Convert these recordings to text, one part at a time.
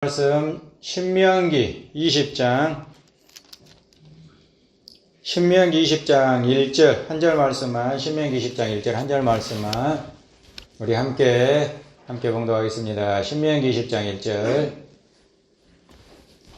말씀 신명기 20장 1절 한 절 말씀만, 신명기 20장 1절 한 절 말씀만 우리 함께 봉독하겠습니다. 신명기 20장 1절.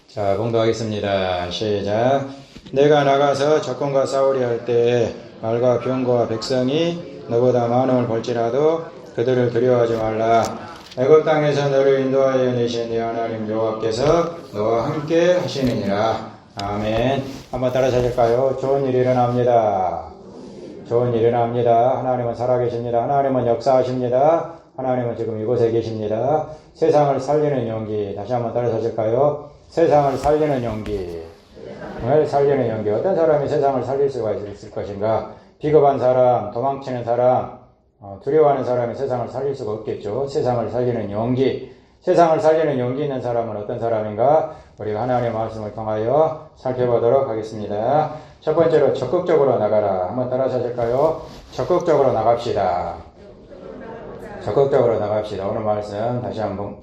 자, 봉독하겠습니다. 시작. 내가 나가서 적군과 싸우려 할 때 말과 병거와 백성이 너보다 많음을 볼지라도 그들을 두려워하지 말라. 애굽 땅에서 너를 인도하여 내신 네 하나님 여호와께서 너와 함께 하시느니라. 아멘. 한번 따라 하실까요? 좋은 일이 일어납니다. 좋은 일이 일어납니다. 하나님은 살아계십니다. 하나님은 역사하십니다. 하나님은 지금 이곳에 계십니다. 세상을 살리는 용기. 다시 한번 따라 하실까요? 세상을 살리는 용기. 살리는 용기. 어떤 사람이 세상을 살릴 수가 있을 것인가? 비겁한 사람, 도망치는 사람, 두려워하는 사람이 세상을 살릴 수가 없겠죠. 세상을 살리는 용기. 세상을 살리는 용기 있는 사람은 어떤 사람인가? 우리가 하나님의 말씀을 통하여 살펴보도록 하겠습니다. 첫 번째로 적극적으로 나가라. 한번 따라서 하실까요? 적극적으로 나갑시다. 적극적으로 나갑시다. 오늘 말씀 다시 한번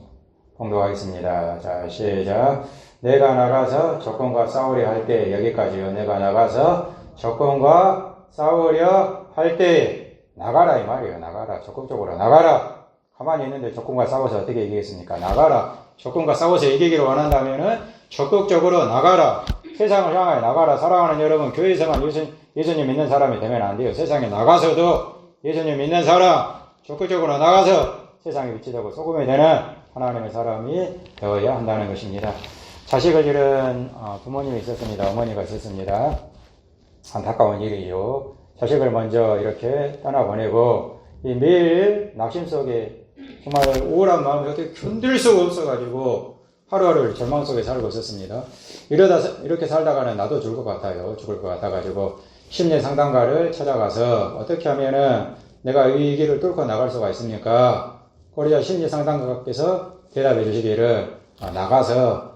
봉독하겠습니다. 자, 시작. 내가 나가서 적군과 싸우려 할 때, 여기까지요. 내가 나가서 적군과 싸우려 할 때 나가라 이 말이에요. 나가라. 적극적으로 나가라. 가만히 있는데 적군과 싸워서 어떻게 이기겠습니까? 나가라. 적군과 싸워서 이기기를 원한다면은 적극적으로 나가라. 세상을 향하여 나가라. 사랑하는 여러분, 교회에서만 예수님 믿는 사람이 되면 안 돼요. 세상에 나가서도 예수님 믿는 사람, 적극적으로 나가서 세상에 비치되고 소금이 되는 하나님의 사람이 되어야 한다는 것입니다. 자식을 잃은 부모님이 있었습니다. 어머니가 있었습니다. 안타까운 일이요. 자식을 먼저 이렇게 떠나보내고 매일 낙심 속에 정말 우울한 마음을 어떻게 견딜 수가 없어가지고 하루하루를 절망 속에 살고 있었습니다. 이렇게 살다가는 나도 죽을 것 같아요. 죽을 것 같아가지고 심리 상담가를 찾아가서 어떻게 하면은 내가 이 길을 뚫고 나갈 수가 있습니까? 그러자 심리 상담가께서 대답해 주시기를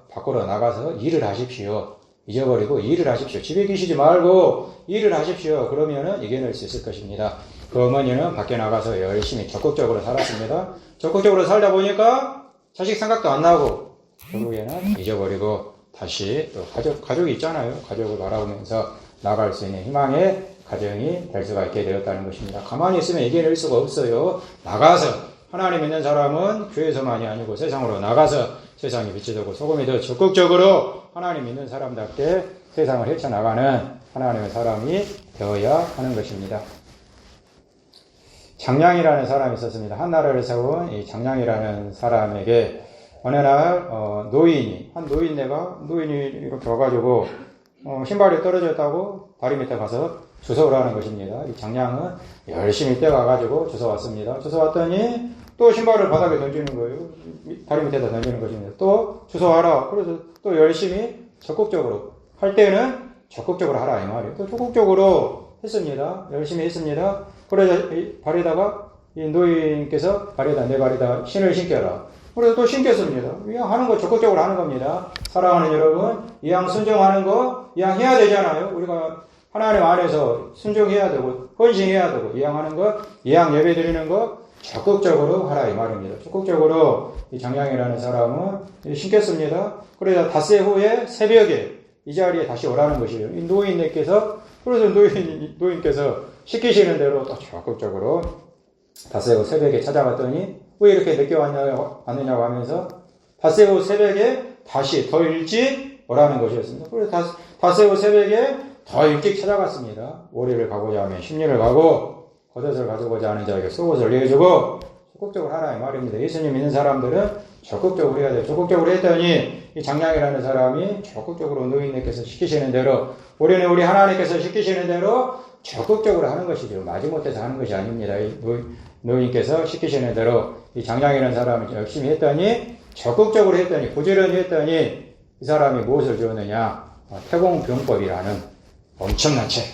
밖으로 나가서 일을 하십시오. 잊어버리고 일을 하십시오. 집에 계시지 말고 일을 하십시오. 그러면은 이겨낼 수 있을 것입니다. 그 어머니는 밖에 나가서 열심히 적극적으로 살았습니다. 적극적으로 살다 보니까 자식 생각도 안 나고 결국에는 잊어버리고 다시 또 가족이 있잖아요. 가족을 바라보면서 나갈 수 있는 희망의 가정이 될 수가 있게 되었다는 것입니다. 가만히 있으면 이겨낼 수가 없어요. 나가서 하나님 있는 사람은 교회에서만이 아니고 세상으로 나가서 세상에 비치되고 소금이 더 적극적으로 하나님 있는 사람답게 세상을 헤쳐나가는 하나님의 사람이 되어야 하는 것입니다. 장량이라는 사람이 있었습니다. 한 나라를 세운 이 장량이라는 사람에게 어느 날 노인이 이렇게 와가지고 신발이 떨어졌다고 다리 밑에 가서 주워오라는 것입니다. 이 장량은 열심히 뛰어가가지고 주워왔습니다. 주워왔더니 또 신발을 바닥에 던지는 거예요. 다리 밑에다 던지는 것입니다. 또 주워와라. 그래서 또 열심히 적극적으로 할 때는 적극적으로 하라 이 말이에요. 또 적극적으로 했습니다. 열심히 했습니다. 그래서 발에다가 이 노인께서 내 발에다 신을 신겨라. 그래서 또 신겼습니다. 이왕 하는 거 적극적으로 하는 겁니다. 사랑하는 여러분, 이왕 순종하는 거 이왕 해야 되잖아요. 우리가 하나님 안에서 순종해야 되고 헌신해야 되고 이왕 하는 거, 이왕 예배 드리는 거 적극적으로 하라 이 말입니다. 적극적으로 이 장량이라는 사람은 신겼습니다. 그래서 닷새 후에 새벽에 이 자리에 다시 오라는 것이에요. 이 노인께서 시키시는 대로 또 적극적으로 닷새 후 새벽에 찾아갔더니 왜 이렇게 늦게 왔느냐고 하면서 닷새 후 새벽에 다시 더 일찍 오라는 것이었습니다. 그래서 닷새 후 새벽에 더 일찍 찾아갔습니다. 오리를 가고자 하면 심리를 가고 겉옷을 가져오고자 하는 자에게 속옷을 내어주고 적극적으로 하라 이 말입니다. 예수님 믿는 사람들은 적극적으로 해야 돼요. 적극적으로 했더니 이 장량이라는 사람이 적극적으로 노인네께서 시키시는 대로 우리는 우리 하나님께서 시키시는 대로 적극적으로 하는 것이죠. 마지못해서 하는 것이 아닙니다. 노인께서 시키시는 대로 이 장량이라는 사람이 열심히 했더니 적극적으로 했더니 부지런히 했더니 이 사람이 무엇을 주었느냐? 태공병법이라는 엄청난 책,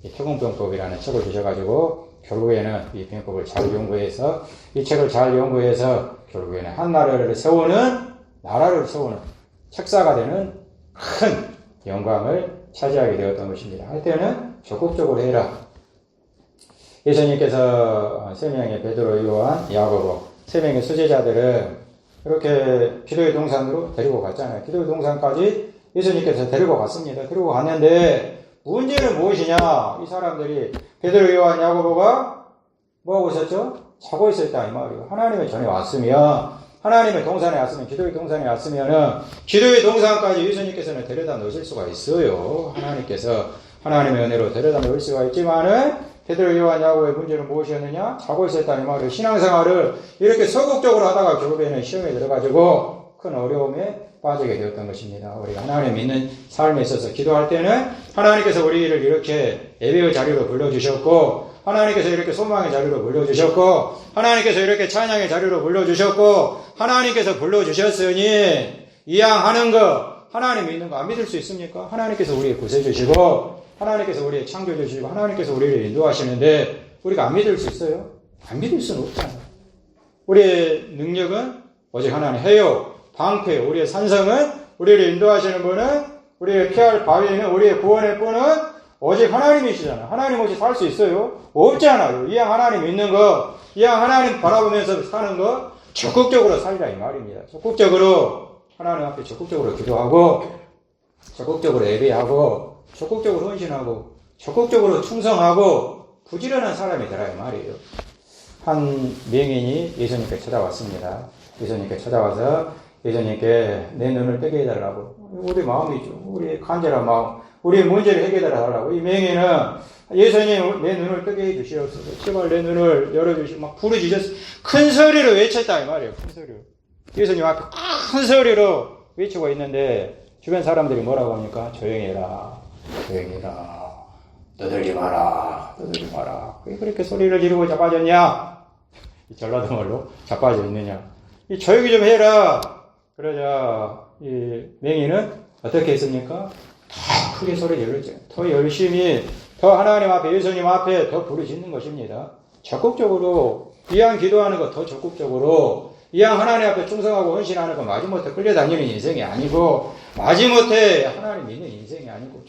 이 태공병법이라는 책을 주셔가지고 결국에는 이 병법을 잘 연구해서 이 책을 잘 연구해서 결국에는 한 나라를 세우는 책사가 되는 큰 영광을 차지하게 되었던 것입니다. 할 때는 적극적으로 해라. 예수님께서 세 명의 베드로, 요한, 야고보 세 명의 수제자들은 이렇게 기도의 동산으로 데리고 갔잖아요. 기도의 동산까지 예수님께서 데리고 갔습니다. 데리고 갔는데 문제는 무엇이냐? 이 사람들이 베드로, 요한, 야고보가 뭐하고 있었죠? 자고 있었다 이 말이에요. 하나님의 전에 왔으면, 하나님의 동산에 왔으면, 기도의 동산에 왔으면은 기도의 동산까지 예수님께서는 데려다 놓으실 수가 있어요. 하나님께서 하나님의 은혜로 데려다 놓을 수가 있지만은 베드로, 요한, 야고보의 문제는 무엇이었느냐? 자고 있었다 이 말이에요. 신앙생활을 이렇게 소극적으로 하다가 결국에는 시험에 들어가지고 큰 어려움에 빠지게 되었던 것입니다. 우리가 하나님 믿는 삶에 있어서 기도할 때는 하나님께서 우리를 이렇게 예배의 자리로 불러주셨고, 하나님께서 이렇게 소망의 자리로 불러주셨고, 하나님께서 이렇게 찬양의 자리로 불러주셨고, 하나님께서 불러주셨으니 이양하는 거, 하나님 믿는 거 안 믿을 수 있습니까? 하나님께서 우리의 구세주시고, 하나님께서 우리의 창조주시고, 하나님께서 우리를 인도하시는데 우리가 안 믿을 수 있어요? 안 믿을 수는 없잖아요. 우리의 능력은 오직 하나님 해요. 방패, 우리의 산성은, 우리를 인도하시는 분은, 우리의 피할 바위는, 우리의 구원의 분은 오직 하나님이시잖아요. 하나님 없이 살 수 있어요? 없잖아요. 이왕 하나님 믿는 거, 이왕 하나님 바라보면서 사는 거 적극적으로 살자 이 말입니다. 적극적으로 하나님 앞에 적극적으로 기도하고, 적극적으로 예배하고, 적극적으로 헌신하고, 적극적으로 충성하고 부지런한 사람이 되라 이 말이에요. 한 명인이 예수님께 찾아왔습니다. 예수님께 찾아와서 예수님께 내 눈을 뜨게 해달라고. 우리 마음이죠. 우리 간절한 마음. 우리의 문제를 해결해 달라고. 이 명인은 예수님 내 눈을 뜨게 해주시옵소서. 제발 내 눈을 열어주시고 막 부르짖었어요. 큰 소리로 외쳤다 이 말이에요. 큰 소리로. 예수님 앞에 큰 소리로 외치고 있는데 주변 사람들이 뭐라고 합니까? 조용히 해라. 조용히 해라. 떠들지 마라. 떠들지 마라. 왜 그렇게 소리를 지르고 자빠졌냐? 이 전라도 말로 자빠져 있느냐? 이 조용히 좀 해라. 그러자 이 맹인은 어떻게 했습니까? 더 크게 소리 질렀죠. 더 열심히, 더 하나님 앞에, 예수님 앞에 더 부르짖는 것입니다. 적극적으로, 이왕 기도하는 것 더 적극적으로, 이왕 하나님 앞에 충성하고 헌신하는 거 마지못해 끌려다니는 인생이 아니고, 마지못해 하나님 믿는 인생이 아니고,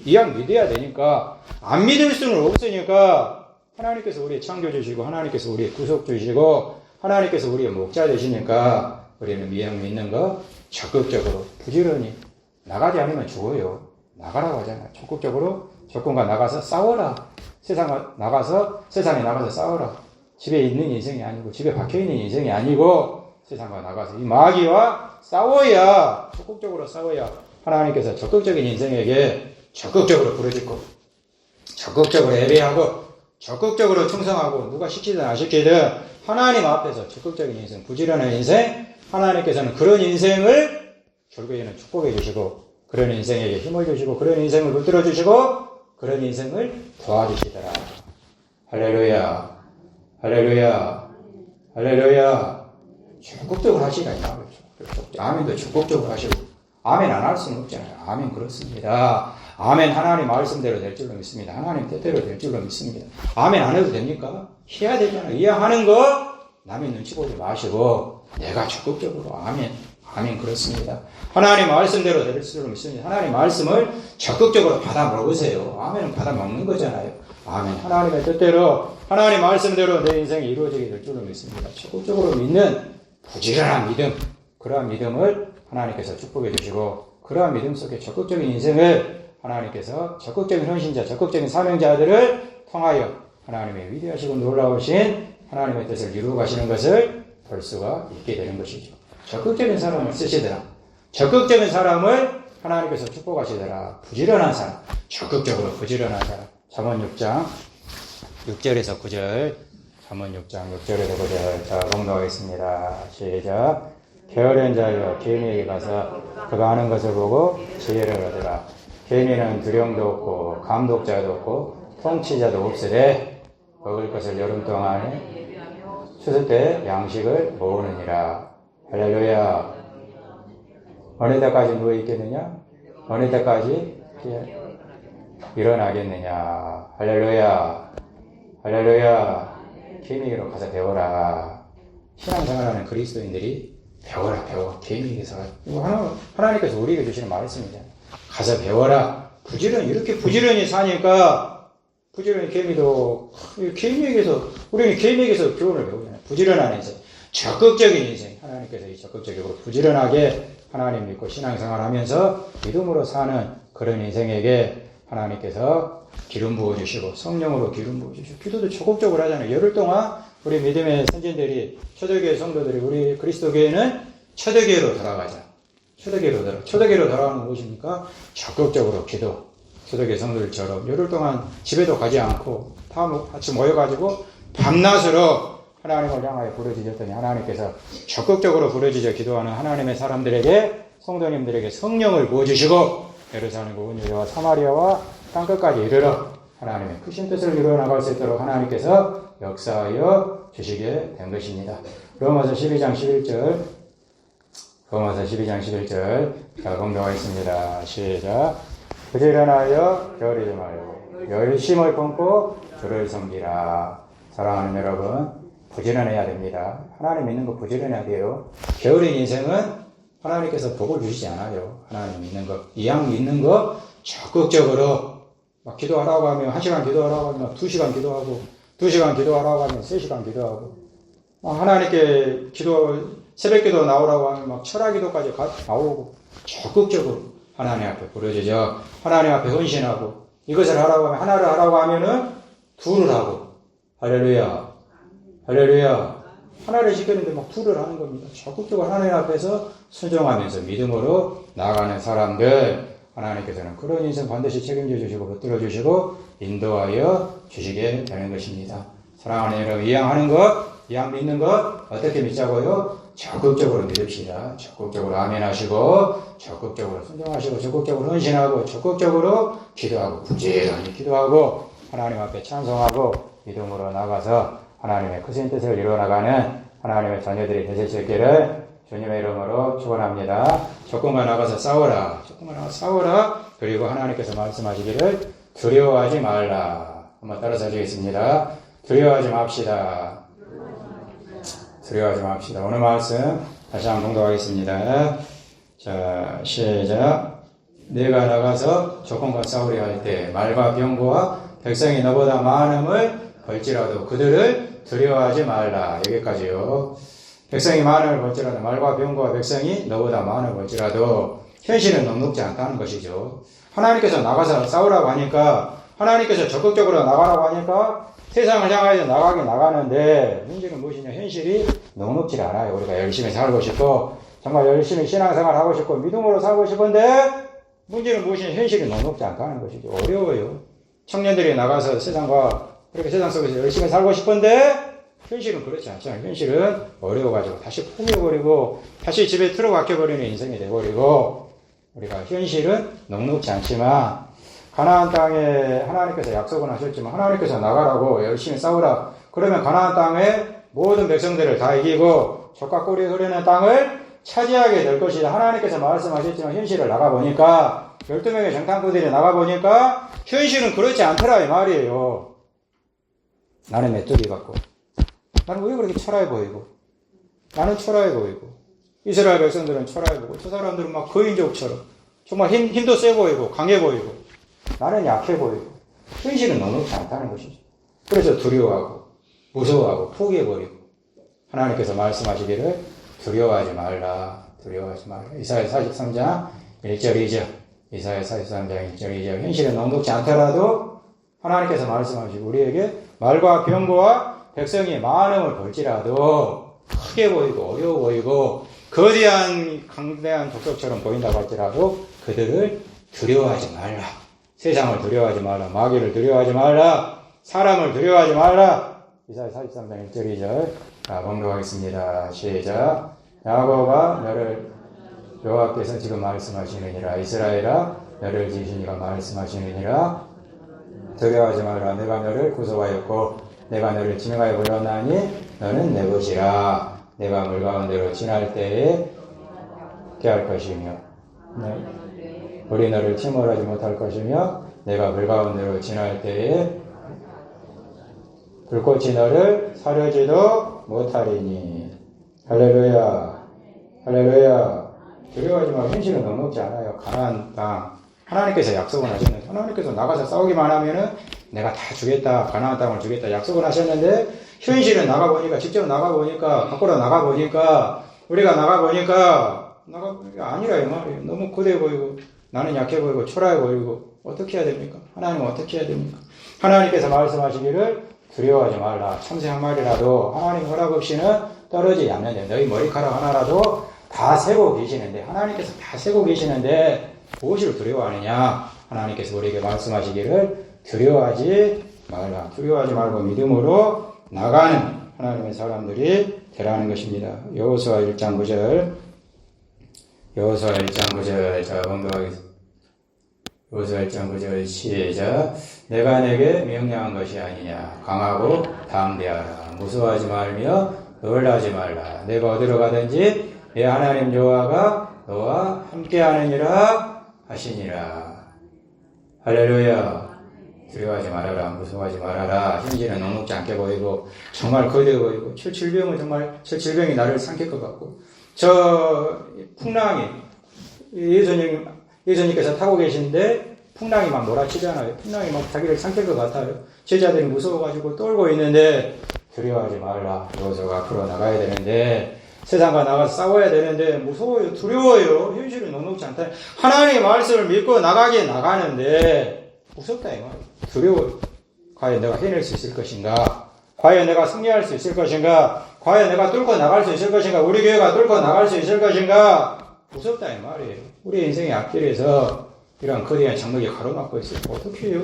이왕 믿어야 되니까, 안 믿을 수는 없으니까, 하나님께서 우리의 창조주시고, 하나님께서 우리의 구속주시고, 하나님께서 우리의 목자 되시니까, 우리는 이왕 믿는 거 적극적으로, 부지런히, 나가지 않으면 죽어요. 나가라고 하잖아요. 적극적으로 적군과 나가서 싸워라. 세상에 나가서 싸워라. 집에 있는 인생이 아니고, 집에 박혀있는 인생이 아니고, 세상과 나가서 이 마귀와 싸워야, 적극적으로 싸워야 하나님께서 적극적인 인생에게 적극적으로 부르짖고, 적극적으로 예배하고, 적극적으로 충성하고, 누가 시키든 안 시키든 하나님 앞에서 적극적인 인생, 부지런한 인생, 하나님께서는 그런 인생을 결국에는 축복해 주시고, 그런 인생에게 힘을 주시고, 그런 인생을 붙들어 주시고, 그런 인생을 도와주시더라. 할렐루야, 할렐루야, 할렐루야. 적극적으로 하시라 이 말이죠. 아멘도 적극적으로 하시고, 아멘 안 할 수는 없잖아요. 아멘 그렇습니다. 아멘 하나님 말씀대로 될 줄로 믿습니다. 하나님 뜻대로 될 줄로 믿습니다. 아멘 안 해도 됩니까? 해야 되잖아요. 이해하는 거 남의 눈치 보지 마시고 내가 적극적으로 아멘. 아멘 그렇습니다. 하나님 말씀대로 될 줄로 믿습니다. 하나님 말씀을 적극적으로 받아 먹으세요. 아멘은 받아 먹는 거잖아요. 아멘. 하나님의 뜻대로 하나님 말씀대로 내 인생이 이루어지게 될 줄로 믿습니다. 적극적으로 믿는 부지런한 믿음, 그러한 믿음을 하나님께서 축복해 주시고, 그러한 믿음 속에 적극적인 인생을 하나님께서 적극적인 헌신자, 적극적인 사명자들을 통하여 하나님의 위대하시고 놀라우신 하나님의 뜻을 이루어 가시는 것을 볼 수가 있게 되는 것이죠. 적극적인 사람을 쓰시더라. 적극적인 사람을 하나님께서 축복하시더라. 부지런한 사람, 적극적으로 부지런한 사람. 잠언 6장 6절에서 9절, 잠언 6장 6절에서 9절. 자, 공독하겠습니다. 시작. 게으른 자여 개미에게 가서 그가 하는 것을 보고 지혜를 얻으라. 개미는 두령도 없고 감독자도 없고 통치자도 없으되 먹을 것을 여름 동안에 추수 때 양식을 모으느니라. 할렐루야. 어느 때까지 누워있겠느냐? 어느 때까지 일어나겠느냐? 할렐루야. 할렐루야. 개미에게로 가서 배워라. 신앙생활하는 그리스도인들이 배워. 개미에게서. 하나님께서 우리에게 주시는 말씀이잖아요. 가서 배워라. 이렇게 부지런히 사니까, 부지런히 개미에게서, 우리는 개미에게서 교훈을 배우잖아요. 부지런한 인생. 적극적인 인생, 하나님께서 이 적극적으로 부지런하게 하나님 믿고 신앙생활하면서 믿음으로 사는 그런 인생에게 하나님께서 기름 부어주시고 성령으로 기름 부어주시고 기도도 적극적으로 하잖아요. 열흘 동안 우리 믿음의 선진들이 초대교회 성도들이 우리 그리스도교회는 초대교회로 돌아가자. 초대교회로 돌아가는 것이니까 적극적으로 기도. 초대교회 성도들처럼 열흘 동안 집에도 가지 않고 다 같이 모여가지고 밤낮으로 하나님을 향하여 부르짖었더니 하나님께서 적극적으로 부르짖어 기도하는 하나님의 사람들에게 성도님들에게 성령을 부어주시고 예루살렘과 온 유대와 사마리아와 땅끝까지 이르러 하나님의 크신 뜻을 이루어나갈 수 있도록 하나님께서 역사하여 주시게 된 것입니다. 로마서 12장 11절 자, 공동하겠습니다. 시작. 부지런하여 게으르지 말고 열심을 품고 주를 섬기라. 사랑하는 여러분, 부지런해야 됩니다. 하나님 믿는 거 부지런해야 돼요. 게으른 인생은 하나님께서 복을 주시지 않아요. 하나님 믿는 거, 이왕 믿는 거 적극적으로 막 기도하라고 하면 1시간 기도하라고 하면 2시간 기도하고 2시간 기도하라고 하면 3시간 기도하고 하나님께 새벽 기도 나오라고 하면 막 철학 기도까지 나오고 적극적으로 하나님 앞에 부르짖어 하나님 앞에 헌신하고 이것을 하라고 하면 하나를 하라고 하면은 둘을 하고 할렐루야 하나를 시켰는데 막 둘을 하는 겁니다. 적극적으로 하나님 앞에서 순종하면서 믿음으로 나아가는 사람들 하나님께서는 그런 인생 반드시 책임져 주시고 붙들어 주시고 인도하여 주시게 되는 것입니다. 사랑하는 여러분, 이왕 믿는 것 어떻게 믿자고요? 적극적으로 믿읍시다. 적극적으로 아멘 하시고 적극적으로 순종하시고 적극적으로 헌신하고 적극적으로 기도하고 부지런히 기도하고 하나님 앞에 찬송하고 믿음으로 나가서 하나님의 크신 뜻을 이루어나가는 하나님의 자녀들이 되실 수 있기를 주님의 이름으로 축원합니다. 적군과 나가서 싸워라. 그리고 하나님께서 말씀하시기를 두려워하지 말라. 한번 따라서 하시겠습니다. 두려워하지 맙시다. 오늘 말씀 다시 한번 공독하겠습니다. 자, 시작. 내가 나가서 적군과 싸우려 할 때 말과 병거와 백성이 너보다 많음을 벌지라도 그들을 두려워하지 말라. 여기까지요. 백성이 많음을 벌지라도 말과 병거와 백성이 너보다 많음을 벌지라도 현실은 넉넉지 않다는 것이죠. 하나님께서 나가서 싸우라고 하니까 하나님께서 적극적으로 나가라고 하니까 세상을 향하여 나가는데 문제는 무엇이냐? 현실이 넉넉지 않아요. 우리가 열심히 살고 싶고 정말 열심히 신앙생활 하고 싶고 믿음으로 살고 싶은데 문제는 무엇이냐? 현실이 넉넉지 않다는 것이죠. 어려워요. 청년들이 나가서 그렇게 세상 속에서 열심히 살고 싶은데 현실은 그렇지 않잖아요. 현실은 어려워가지고 다시 포기해버리고 다시 집에 틀어박혀버리는 인생이 돼버리고 우리가 현실은 넉넉지 않지만 가나안 땅에 하나님께서 약속은 하셨지만 하나님께서 나가라고 열심히 싸우라. 그러면 가나안 땅에 모든 백성들을 다 이기고 젖과 꿀이 흐르는 땅을 차지하게 될 것이다. 하나님께서 말씀하셨지만 현실을 나가보니까 12명의 정탐꾼들이 나가보니까 현실은 그렇지 않더라 이 말이에요. 나는 메뚜기 같고 나는 왜 그렇게 초라해 보이고 나는 초라해 보이고 이스라엘 백성들은 초라해 보이고 저 사람들은 막 거인족처럼 정말 힘도 세 보이고 강해 보이고 나는 약해 보이고 현실은 넉넉지 않다는 것이죠. 그래서 두려워하고 무서워하고 포기해버리고 하나님께서 말씀하시기를 두려워하지 말라. 이사야 43장 1절 2절 이사야 43장 1절 2절 현실은 넉넉지 않더라도 하나님께서 말씀하시고 우리에게 말과 병거와 백성이 많음을 벌지라도 크게 보이고 어려워 보이고 거대한 강대한 독석처럼 보인다고 할지라도 그들을 두려워하지 말라. 세상을 두려워하지 말라. 마귀를 두려워하지 말라. 사람을 두려워하지 말라. 이사야 43장 1절 2절 공독하겠습니다. 시작. 야곱아 너를 여호와께서 지금 말씀하시느니라. 이스라엘아 너를 지으신 이가 말씀하시느니라. 두려워하지 말라. 내가 너를 구속하였고 내가 너를 지명하여 불렀나니 너는 내 것이라. 내가 물 가운데로 지날 때에 깨할 것이며 우리 너를 침몰하지 못할 것이며 내가 물 가운데로 지날 때에 불꽃이 너를 사려지도 못하리니. 할렐루야. 두려워하지 마. 현실은 넉넉지 않아요. 가나안 땅 하나님께서 약속을 하셨는데 하나님께서 나가서 싸우기만 하면은 내가 다 주겠다. 가나안 땅을 주겠다. 약속을 하셨는데 현실은 나가보니까, 직접 나가보니까, 밖으로 나가보니까, 우리가 나가보니까, 아니라 이 말이에요. 너무 고대 보이고, 나는 약해 보이고, 초라해 보이고, 어떻게 해야 됩니까? 하나님은 어떻게 해야 됩니까? 하나님께서 말씀하시기를 두려워하지 말라. 참새 한 마리라도 하나님 허락 없이는 떨어지지 않는데, 너희 머리카락 하나라도 다 세고 계시는데, 하나님께서 다 세고 계시는데, 무엇을 두려워하느냐? 하나님께서 우리에게 말씀하시기를 두려워하지 말라. 두려워하지 말고 믿음으로 나가는 하나님의 사람들이 되라는 것입니다. 여호수아 1장 9절. 여호수아 1장 9절. 자, 공부하겠습니다. 여호수아 1장 9절 시작. 내가 내게 명령한 것이 아니냐. 강하고 담대하라. 무서워하지 말며 놀라지 말라. 내가 어디로 가든지 내 하나님 여호와가 너와 함께하느니라 하시니라. 할렐루야. 두려워하지 말아라. 무서워하지 말아라. 현실은 녹록지 않게 보이고 정말 거대해 보이고 질병은 정말 저 질병이 나를 삼킬 것 같고 저 풍랑이 예수님께서 타고 계신데 풍랑이 막 몰아치잖아요. 풍랑이 막 자기를 삼킬 것 같아요. 제자들이 무서워가지고 떨고 있는데 두려워하지 말라. 여호수아가 앞으로 나가야 되는데 세상과 나가서 싸워야 되는데 무서워요. 두려워요. 현실은 녹록지 않다. 하나님의 말씀을 믿고 나가긴 나가는데 무섭다 이 말이에요. 두려워요. 과연 내가 해낼 수 있을 것인가? 과연 내가 승리할 수 있을 것인가? 과연 내가 뚫고 나갈 수 있을 것인가? 우리 교회가 뚫고 나갈 수 있을 것인가? 무섭다 이 말이에요. 우리 인생의 앞길에서 이런 거대한 장벽이 가로막고 있어요. 어떻게 해요?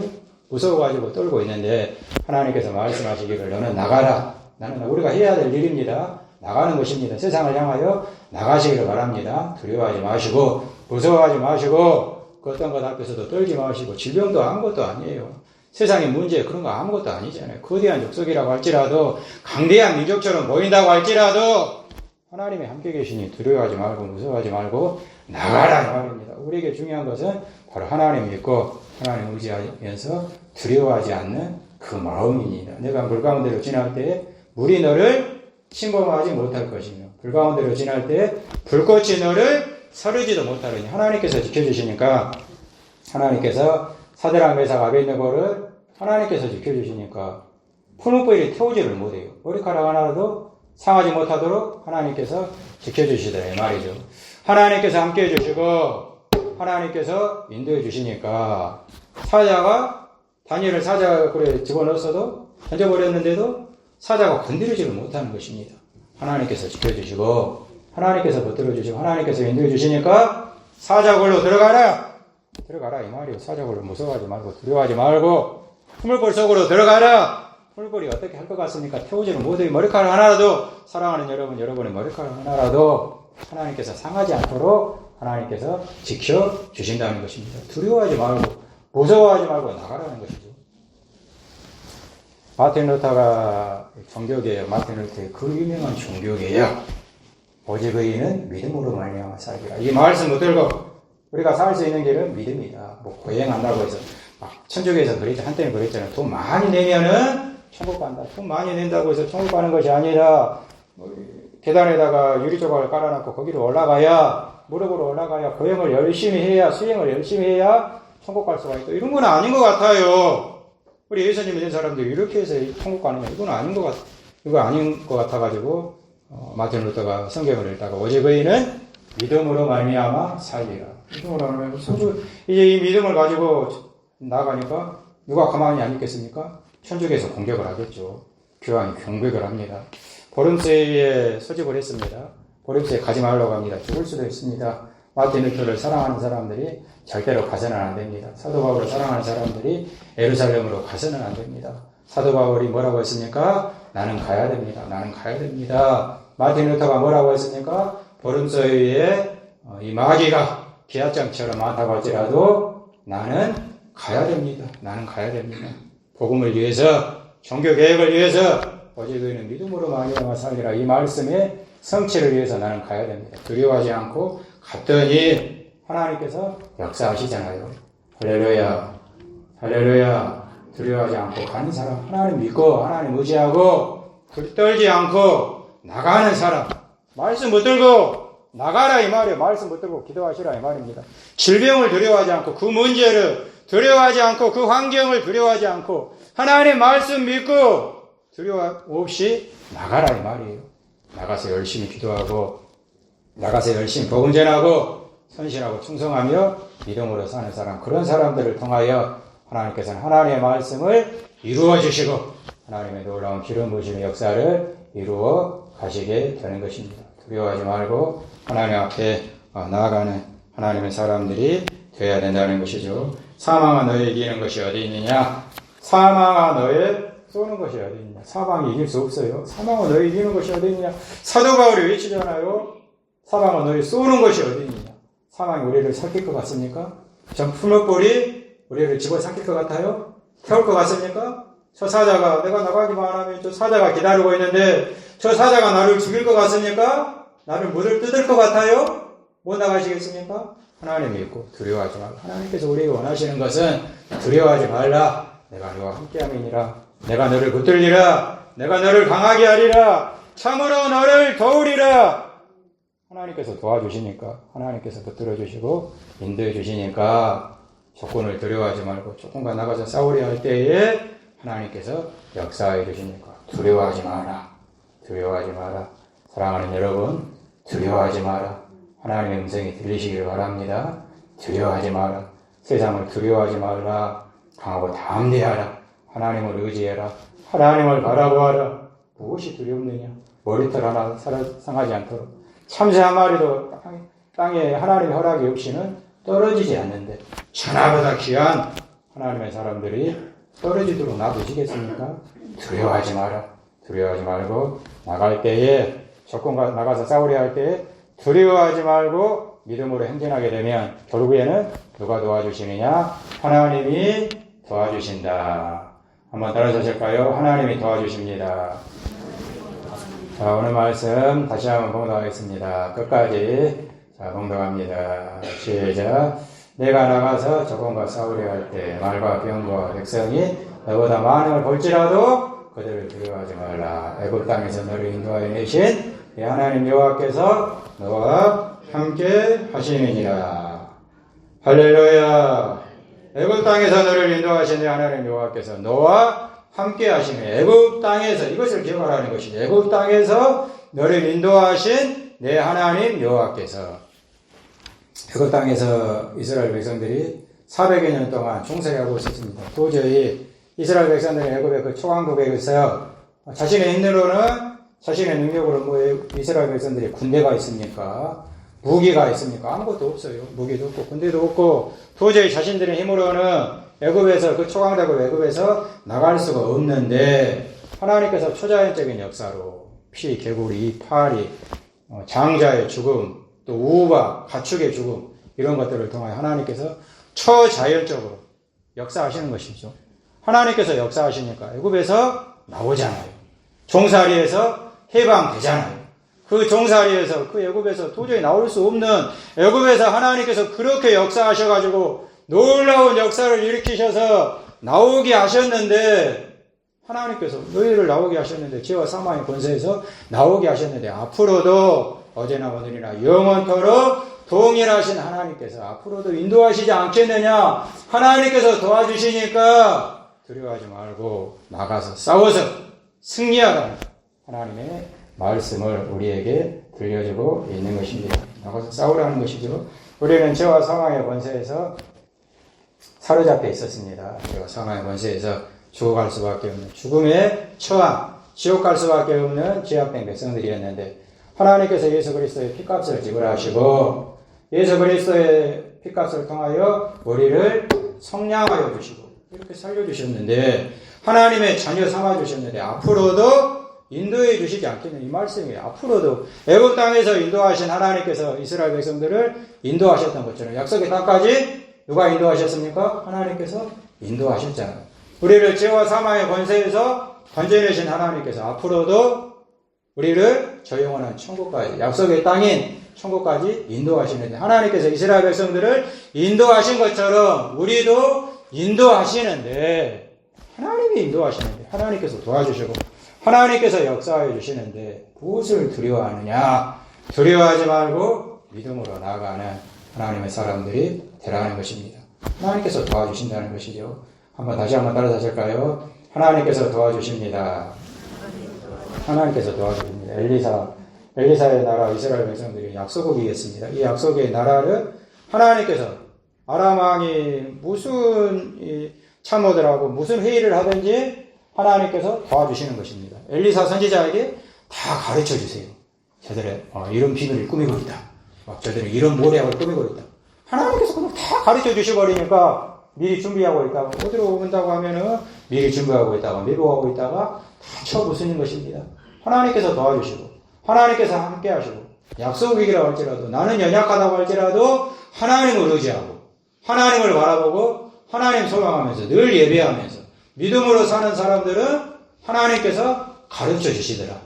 무서워가지고 떨고 있는데 하나님께서 말씀하시기를 너는 나가라. 나는 우리가 해야 될 일입니다. 나가는 것입니다. 세상을 향하여 나가시기를 바랍니다. 두려워하지 마시고 무서워하지 마시고 그 어떤 것 앞에서도 떨지 마시고 질병도 아무것도 아니에요. 세상의 문제 그런 거 아무것도 아니잖아요. 거대한 족속이라고 할지라도 강대한 민족처럼 보인다고 할지라도 하나님이 함께 계시니 두려워하지 말고 무서워하지 말고 나가라 이 말입니다. 우리에게 중요한 것은 바로 하나님 믿고 하나님 의지하면서 두려워하지 않는 그 마음입니다. 내가 물 가운데로 지날 때 물이 너를 침범하지 못할 것이며 불 가운데로 지날 때 불꽃이 너를 사르지도 못하려니 하나님께서 지켜주시니까 하나님께서 사드락 메삭 아벳네고를 하나님께서 지켜주시니까 푸른 불이 태우지를 못해요. 머리카락 하나라도 상하지 못하도록 하나님께서 지켜주시더라 이 말이죠. 하나님께서 함께 해주시고 하나님께서 인도해 주시니까 사자가 다니엘을 사자굴에 집어넣었어도 던져버렸는데도 사자가 건드리지를 못하는 것입니다. 하나님께서 지켜주시고 하나님께서 붙들어주시고 하나님께서 인도해 주시니까 사자굴로 들어가라 이 말이에요. 사자굴로 무서워하지 말고 두려워하지 말고 푸물불 속으로 들어가라. 푸물불이 어떻게 할 것 같습니까? 태우지는 못해요. 머리카락 하나라도 사랑하는 여러분의 머리카락 하나라도 하나님께서 상하지 않도록 하나님께서 지켜주신다는 것입니다. 두려워하지 말고 무서워하지 말고 나가라는 것이죠. 마틴 루터가 종교개혁, 마틴 루터의 그 유명한 종교개혁, 오직 의인은 믿음으로 말미암아 살리라. 이 말씀 붙들고 우리가 살 수 있는 길은 믿음이다. 뭐 고행한다고 해서 막 천주교에서 그랬죠. 한때는 그랬잖아요. 돈 많이 내면은 천국 간다. 돈 많이 낸다고 해서 천국 가는 것이 아니라 계단에다가 유리 조각을 깔아놓고 거기로 올라가야 무릎으로 올라가야 고행을 열심히 해야 수행을 열심히 해야 천국 갈 수가 있다. 이런 건 아닌 것 같아요. 우리 예수님 믿는 사람들이 이렇게 해서 천국 가느냐 이건 아닌 것 같아가지고 마틴 루터가 성경을 읽다가 오직 의인은 믿음으로 말미암아 살리라. 믿음으로 말미암아 이제 이 믿음을 가지고 나가니까 누가 가만히 안 있겠습니까? 천주교에서 공격을 하겠죠. 교황이 공격을 합니다. 보름새에 소집을 했습니다. 보름새에 가지 말라고 합니다. 죽을 수도 있습니다. 마틴 루터를 사랑하는 사람들이 절대로 가서는 안 됩니다. 사도 바울을 사랑하는 사람들이 예루살렘으로 가서는 안 됩니다. 사도 바울이 뭐라고 했습니까? 나는 가야 됩니다. 나는 가야 됩니다. 마틴 루터가 뭐라고 했습니까? 보름서위에 이 마귀가 기아장처럼 많다고 할지라도 나는 가야 됩니다. 나는 가야 됩니다. 복음을 위해서 종교개혁을 위해서 오직 의인은 믿음으로 말미암아 살리라. 이 말씀의 성취를 위해서 나는 가야 됩니다. 두려워하지 않고 갔더니 하나님께서 역사하시잖아요. 할렐루야. 할렐루야. 두려워하지 않고 가는 사람, 하나님 믿고 하나님 의지하고 떨지 않고 나가는 사람, 말씀 붙들고 나가라 이 말이에요. 말씀 붙들고 기도하시라 이 말입니다. 질병을 두려워하지 않고 그 문제를 두려워하지 않고 그 환경을 두려워하지 않고 하나님 말씀 믿고 두려워 없이 나가라 이 말이에요. 나가서 열심히 기도하고 나가서 열심히 복음 전하고 선신하고 충성하며 믿음으로 사는 사람, 그런 사람들을 통하여 하나님께서는 하나님의 말씀을 이루어 주시고 하나님의 놀라운 기름 부으심의 역사를 이루어 가시게 되는 것입니다. 두려워하지 말고 하나님 앞에 나아가는 하나님의 사람들이 되어야 된다는 것이죠. 사망아 너의 이기는 것이 어디 있느냐? 사망아 너의 쏘는 것이 어디 있느냐? 사망이 이길 수 없어요. 사망아 너의 이기는 것이 어디 있느냐? 사도 바울이 외치잖아요. 사망아 너의 쏘는 것이 어디 있느냐? 사망이 우리를 살릴 것 같습니까? 전 풀목불이 우리를 집어삼킬 것 같아요? 태울 것 같습니까? 저 사자가 내가 나가기만 하면 저 사자가 기다리고 있는데 저 사자가 나를 죽일 것 같습니까? 나를 물을 뜯을 것 같아요? 못 나가시겠습니까? 하나님이 있고 두려워하지 말라. 하나님께서 우리에게 원하시는 것은 두려워하지 말라. 내가 너와 함께함이니라. 내가 너를 붙들리라. 내가 너를 강하게 하리라. 참으로 너를 도우리라. 하나님께서 도와주시니까, 하나님께서 붙들어 주시고 인도해 주시니까 조건을 두려워하지 말고 조건과 나가서 싸우려 할 때에 하나님께서 역사해 주시니까 두려워하지 마라. 두려워하지 마라. 사랑하는 여러분, 두려워하지 마라. 하나님의 음성이 들리시길 바랍니다. 두려워하지 마라. 세상을 두려워하지 말라. 강하고 담대하라. 하나님을 의지해라. 하나님을 바라보아라. 무엇이 두렵느냐? 머리털 하나 상하지 않도록 참새 한 마리도 땅에 하나님의 허락이 없이는 떨어지지 않는데 천하보다 귀한 하나님의 사람들이 떨어지도록 놔두시겠습니까? 두려워하지 마라. 두려워하지 말고 나갈 때에 적군과 나가서 싸우려 할 때에 두려워하지 말고 믿음으로 행진하게 되면 결국에는 누가 도와주시느냐? 하나님이 도와주신다. 한번 따라서 하실까요? 하나님이 도와주십니다. 자, 오늘 말씀 다시 한번 봉독하겠습니다. 끝까지. 자, 봉독합니다. 시작. 내가 나가서 적군과 싸우려 할 때 말과 병과 백성이 너보다 많음을 볼지라도 그들을 두려워하지 말라. 애굽 땅에서 너를 인도하여 내신 내 하나님 여호와께서 너와 함께 하시느니라. 할렐루야. 애굽 땅에서 너를 인도하신 내 하나님 여호와께서 너와 함께 하시며 애굽 땅에서 이것을 기억하라는 것이죠. 애굽 땅에서 너를 인도하신 내 하나님 여호와께서 애굽 땅에서 이스라엘 백성들이 400여 년 동안 종살이하고 있었습니다. 도저히 이스라엘 백성들이 애굽의 그 초강국에서 자신의 힘으로는 자신의 능력으로 뭐 이스라엘 백성들이 군대가 있습니까? 무기가 있습니까? 아무것도 없어요. 무기도 없고 군대도 없고 도저히 자신들의 힘으로는 애굽에서 그 초강대국 애굽에서 나갈 수가 없는데 하나님께서 초자연적인 역사로 피, 개구리, 파리, 장자의 죽음, 또 우박, 가축의 죽음 이런 것들을 통하여 하나님께서 초자연적으로 역사하시는 것이죠. 하나님께서 역사하시니까 애굽에서 나오잖아요. 종살이에서 해방되잖아요. 그 종살이에서 그 애굽에서 도저히 나올 수 없는 애굽에서 하나님께서 그렇게 역사하셔가지고 놀라운 역사를 일으키셔서 나오게 하셨는데 하나님께서 너희를 나오게 하셨는데 죄와 사망의 권세에서 나오게 하셨는데 앞으로도 어제나 오늘이나 영원토록 동일하신 하나님께서 앞으로도 인도하시지 않겠느냐. 하나님께서 도와주시니까 두려워하지 말고 나가서 싸워서 승리하라는 하나님의 말씀을 우리에게 들려주고 있는 것입니다. 나가서 싸우라는 것이죠. 우리는 죄와 사망의 권세에서 사로잡혀 있었습니다. 죄와 사망의 권세에서 죽어갈 수밖에 없는 죽음의 처함, 지옥 갈 수밖에 없는 죄악된 백성들이었는데 하나님께서 예수 그리스도의 피값을 지불하시고 예수 그리스도의 피값을 통하여 우리를 성량하여 주시고 이렇게 살려주셨는데 하나님의 자녀 삼아주셨는데 앞으로도 인도해 주시지 않겠는 이 말씀이에요. 앞으로도 애굽 땅에서 인도하신 하나님께서 이스라엘 백성들을 인도하셨던 것처럼 약속의 땅까지 누가 인도하셨습니까? 하나님께서 인도하셨잖아요. 우리를 죄와 사망의 권세에서 건져내신 하나님께서 앞으로도 우리를 저 영원한 천국까지 약속의 땅인 천국까지 인도하시는데 하나님께서 이스라엘 백성들을 인도하신 것처럼 우리도 인도하시는데 하나님이 인도하시는데 하나님께서 도와주시고 하나님께서 역사해 주시는데 무엇을 두려워하느냐? 두려워하지 말고 믿음으로 나아가는 하나님의 사람들이 되라는 것입니다. 하나님께서 도와주신다는 것이죠. 다시 한번 따라서 하실까요? 하나님께서 도와주십니다. 하나님께서 도와주십니다. 엘리사의 나라 이스라엘 백성들이 약소국이겠습니다. 이 약소국의 나라를 하나님께서 아람 왕이 무슨 참모들하고 무슨 회의를 하든지 하나님께서 도와주시는 것입니다. 엘리사 선지자에게 다 가르쳐 주세요. 저들의 이런 비밀을 꾸미고 있다. 저들의 이런 모략을 꾸미고 있다. 하나님께서 그냥 다 가르쳐 주셔버리니까 미리 준비하고 있다가 어디로 온다고 하면은 미리 준비하고 있다가 미루하고 있다가 다 쳐부수는 것입니다. 하나님께서 도와주시고 하나님께서 함께 하시고 약속이라고 할지라도 나는 연약하다고 할지라도 하나님을 의지하고 하나님을 바라보고 하나님 소망하면서 늘 예배하면서 믿음으로 사는 사람들은 하나님께서 가르쳐 주시더라.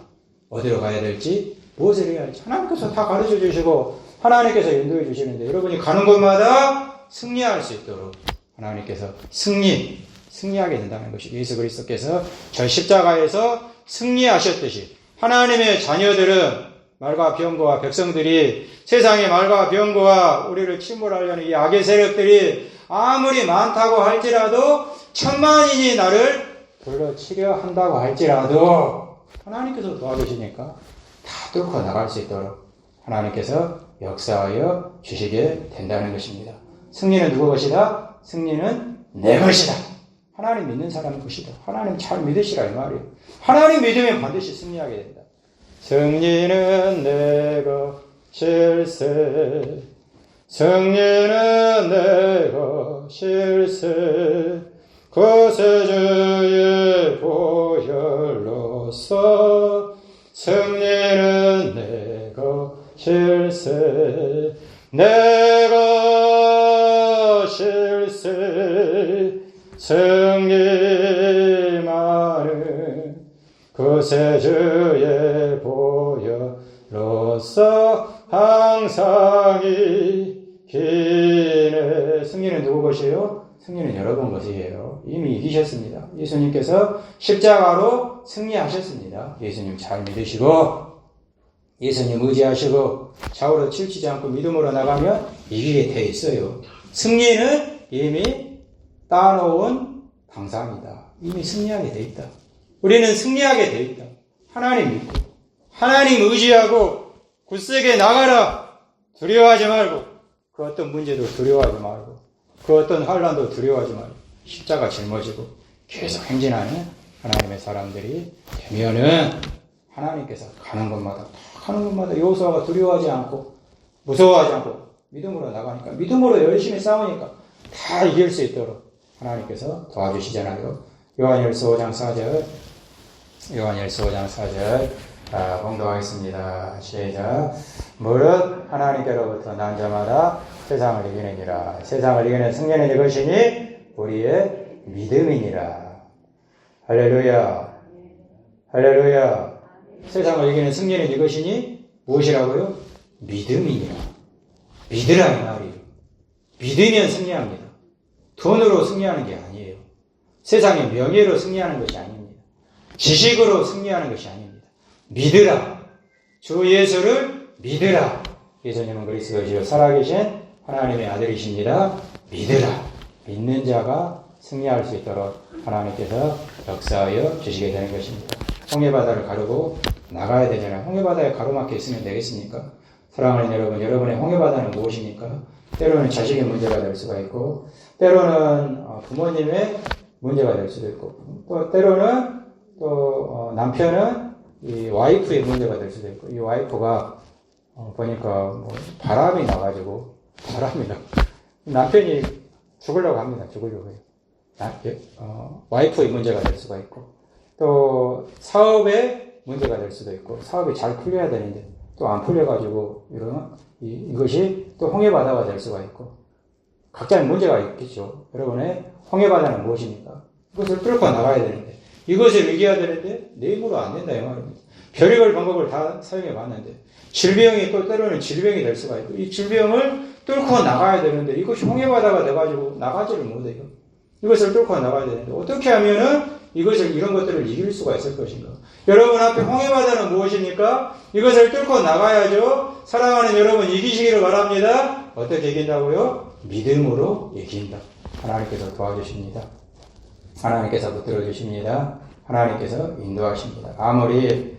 어디로 가야 될지 무엇을 해야 할지 하나님께서 다 가르쳐 주시고 하나님께서 인도해 주시는데 여러분이 가는 곳마다 승리할 수 있도록 하나님께서 승리하게 된다는 것이 예수 그리스도께서 저 십자가에서 승리하셨듯이 하나님의 자녀들은 말과 병거와 백성들이 세상의 말과 병거와 우리를 침몰하려는 이 악의 세력들이 아무리 많다고 할지라도 천만인이 나를 불러치려 한다고 할지라도 하나님께서 도와주시니까 다 뚫고 나갈 수 있도록 하나님께서 역사하여 주시게 된다는 것입니다. 승리는 누구 것이다? 승리는 내 것이다. 하나님 믿는 사람 것이다. 하나님 잘 믿으시라 이 말이에요. 하나님 믿으면 반드시 승리하게 된다. 승리는 내 것일세. 승리는 내 것일세. 구세주의 보혈로서 승리는 내 것일세. 내 것일세. 승리만은 구세주의 보혈로서 항상 이기네. 승리는 누구 것이에요? 승리는 여러분 것이에요. 이미 이기셨습니다. 예수님께서 십자가로 승리하셨습니다. 예수님 잘 믿으시고 예수님 의지하시고 좌우로 치우치지 않고 믿음으로 나가면 이기게 돼 있어요. 승리는 이미 따놓은 방상이다. 이미 승리하게 돼 있다. 우리는 승리하게 돼 있다. 하나님 믿고 하나님 의지하고 굳세게 나가라. 두려워하지 말고 그 어떤 문제도 두려워하지 말고 그 어떤 환난도 두려워하지 말고 십자가 짊어지고 계속 행진하는 하나님의 사람들이 되면은 하나님께서 가는 곳마다 여호수아가 두려워하지 않고 무서워하지 않고 믿음으로 나가니까 믿음으로 열심히 싸우니까 다 이길 수 있도록 하나님께서 도와주시잖아요. 요한일서 5장 4절 봉독하겠습니다. 시작. 무릇 하나님께로부터 난 자마다 세상을 이기느니라. 세상을 이기는 승리는 이것이니 우리의 믿음이니라. 할렐루야. 할렐루야. 세상을 이기는 승리는 이것이니 무엇이라고요? 믿음이니라. 믿으라 이 말이에요. 믿으면 승리합니다. 돈으로 승리하는 게 아니에요. 세상의 명예로 승리하는 것이 아닙니다. 지식으로 승리하는 것이 아닙니다. 믿으라. 주 예수를 믿으라. 예수님은 그리스도시요 살아계신 하나님의 아들이십니다. 믿으라. 믿는 자가 승리할 수 있도록 하나님께서 역사하여 주시게 되는 것입니다. 홍해바다를 가르고 나가야 되잖아요. 홍해바다에 가로막혀 있으면 되겠습니까? 사랑하는 여러분, 여러분의 홍해바다는 무엇입니까? 때로는 자식의 문제가 될 수가 있고, 때로는 부모님의 문제가 될 수도 있고, 또 때로는 남편은 이 와이프의 문제가 될 수도 있고, 이 와이프가 보니까 바람이 나가지고 남편이 죽으려고 합니다. 죽으려고 해요. 와이프의 문제가 될 수가 있고, 또 사업의 문제가 될 수도 있고, 사업이 잘 풀려야 되는데 또 안 풀려가지고 이러면 이것이 또 홍해바다가 될 수가 있고, 각자의 문제가 있겠죠. 여러분의 홍해바다는 무엇입니까? 이것을 뚫고 나가야 되는데, 이것을 이겨야 되는데 내 힘으로 안 된다 이 말입니다. 별의별 방법을 다 사용해 봤는데 질병이 또 때로는 질병이 될 수가 있고, 이 질병을 뚫고 나가야 되는데 이것이 홍해바다가 돼가지고 나가지를 못해요. 이것을 뚫고 나가야 되는데 어떻게 하면은 이런 것들을 이길 수가 있을 것인가? 여러분 앞에 홍해바다는 무엇입니까? 이것을 뚫고 나가야죠. 사랑하는 여러분 이기시기를 바랍니다. 어떻게 이긴다고요? 믿음으로 이긴다. 하나님께서 도와주십니다. 하나님께서 붙들어 주십니다. 하나님께서 인도하십니다. 아무리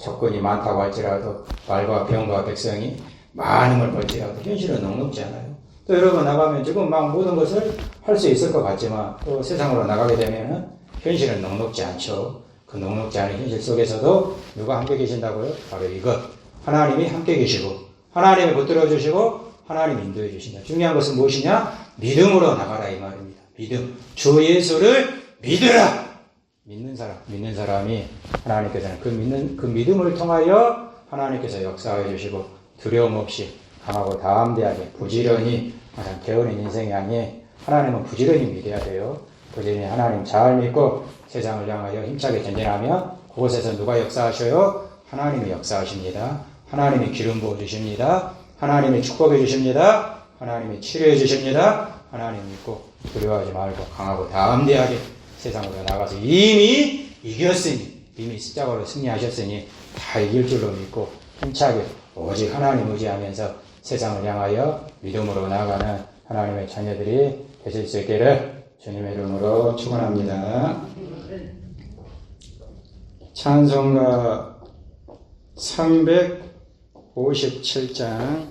적군이 많다고 할지라도 말과 병과 백성이 많은 걸 벌지라도 현실은 녹록지 않아요. 또 여러분 나가면 지금 막 모든 것을 할 수 있을 것 같지만 또 세상으로 나가게 되면은 현실은 녹록지 않죠. 그 녹록지 않은 현실 속에서도 누가 함께 계신다고요? 바로 이것. 하나님이 함께 계시고 하나님이 붙들어 주시고 하나님이 인도해 주신다. 중요한 것은 무엇이냐? 믿음으로 나가라 이 말입니다. 믿음. 주 예수를 믿으라. 믿는 사람이 하나님께서는 그 믿음을 통하여 하나님께서 역사해 주시고 두려움 없이 강하고 담대하게 부지런히 항상 게으른 인생 향해 하나님은 부지런히 믿어야 돼요. 부지런히 하나님 잘 믿고 세상을 향하여 힘차게 전진하면 그곳에서 누가 역사하셔요? 하나님이 역사하십니다. 하나님이 기름 부어 주십니다. 하나님이 축복해 주십니다. 하나님이 치료해 주십니다. 하나님 믿고 두려워하지 말고 강하고 담대하게 세상으로 나가서 이미 이겼으니 이미 십자가로 승리하셨으니 다 이길 줄로 믿고 힘차게 오직 하나님 의지하면서 세상을 향하여 믿음으로 나아가는 하나님의 자녀들이 되실 수 있기를 주님의 이름으로 축원합니다. 찬송가 357장